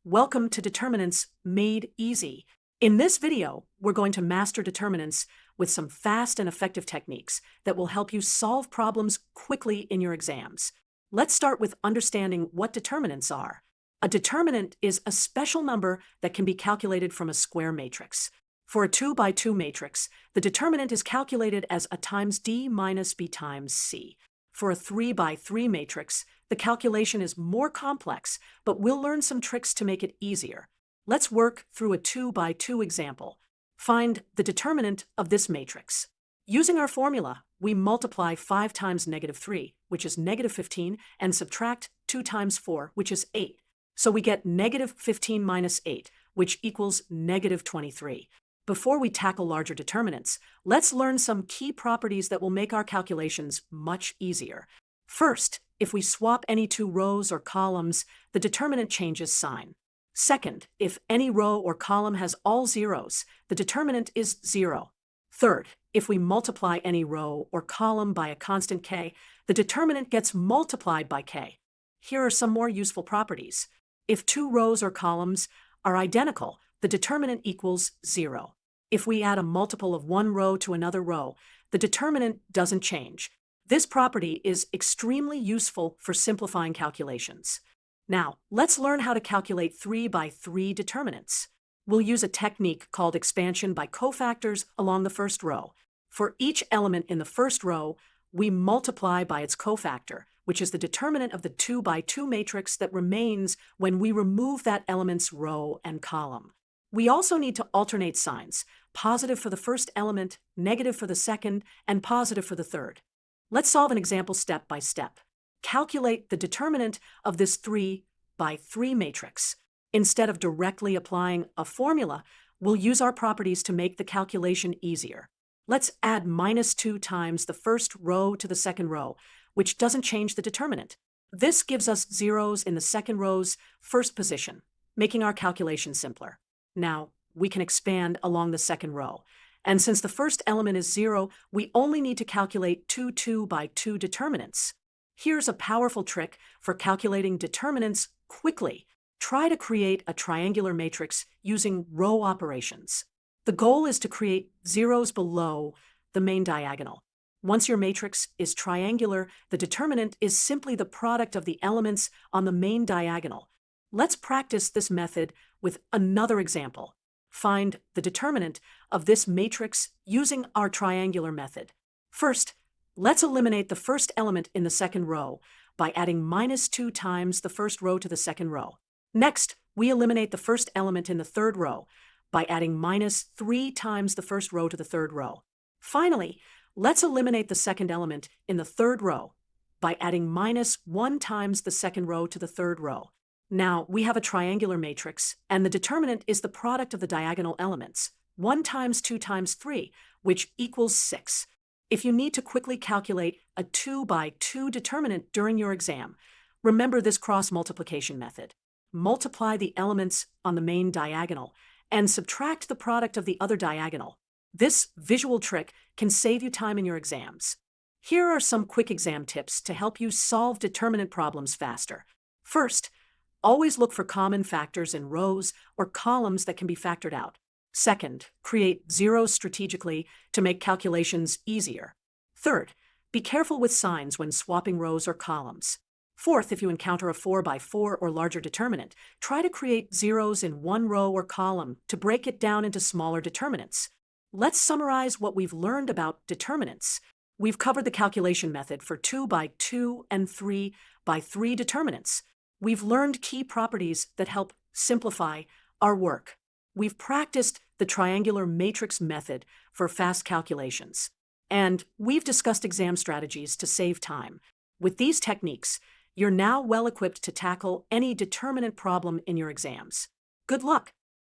Welcome to Determinants Made Easy. In this video, we're going to master determinants with some fast and effective techniques that will help you solve problems quickly in your exams. Let's start with understanding what determinants are. A determinant is a special number that can be calculated from a square matrix. For a 2 by 2 matrix, the determinant is calculated as a times D minus B times C. For a 3 by 3 matrix, the calculation is more complex, but we'll learn some tricks to make it easier. Let's work through a 2 by 2 example. Find the determinant of this matrix. Using our formula, we multiply 5 times -3, which is -15, and subtract 2 times 4, which is 8. So we get -15 minus 8, which equals -23. Before we tackle larger determinants, let's learn some key properties that will make our calculations much easier. First, if we swap any two rows or columns, the determinant changes sign. Second, if any row or column has all zeros, the determinant is 0. Third, if we multiply any row or column by a constant k, the determinant gets multiplied by k. Here are some more useful properties. If two rows or columns are identical, the determinant equals 0. If we add a multiple of one row to another row, the determinant doesn't change. This property is extremely useful for simplifying calculations. Now, let's learn how to calculate 3 by 3 determinants. We'll use a technique called expansion by cofactors along the first row. For each element in the first row, we multiply by its cofactor, which is the determinant of the 2 by 2 matrix that remains when we remove that element's row and column. We also need to alternate signs, positive for the first element, negative for the second, and positive for the third. Let's solve an example step by step. Calculate the determinant of this 3 by 3 matrix. Instead of directly applying a formula, we'll use our properties to make the calculation easier. Let's add -2 times the first row to the second row, which doesn't change the determinant. This gives us zeros in the second row's first position, making our calculation simpler. Now, we can expand along the second row. And since the first element is 0, we only need to calculate 2 by 2 determinants. Here's a powerful trick for calculating determinants quickly. Try to create a triangular matrix using row operations. The goal is to create zeros below the main diagonal. Once your matrix is triangular, the determinant is simply the product of the elements on the main diagonal. Let's practice this method with another example. Find the determinant of this matrix using our triangular method. First, let's eliminate the first element in the second row by adding -2 times the first row to the second row. Next, we eliminate the first element in the third row by adding -3 times the first row to the third row. Finally, let's eliminate the second element in the third row by adding -1 times the second row to the third row. Now, we have a triangular matrix, and the determinant is the product of the diagonal elements, 1 times 2 times 3, which equals 6. If you need to quickly calculate a 2 by 2 determinant during your exam, remember this cross-multiplication method. Multiply the elements on the main diagonal and subtract the product of the other diagonal. This visual trick can save you time in your exams. Here are some quick exam tips to help you solve determinant problems faster. First, always look for common factors in rows or columns that can be factored out. Second, create zeros strategically to make calculations easier. Third, be careful with signs when swapping rows or columns. Fourth, if you encounter a 4 by 4 or larger determinant, try to create zeros in one row or column to break it down into smaller determinants. Let's summarize what we've learned about determinants. We've covered the calculation method for 2 by 2 and 3 by 3 determinants. We've learned key properties that help simplify our work. We've practiced the triangular matrix method for fast calculations. And we've discussed exam strategies to save time. With these techniques, you're now well equipped to tackle any determinant problem in your exams. Good luck!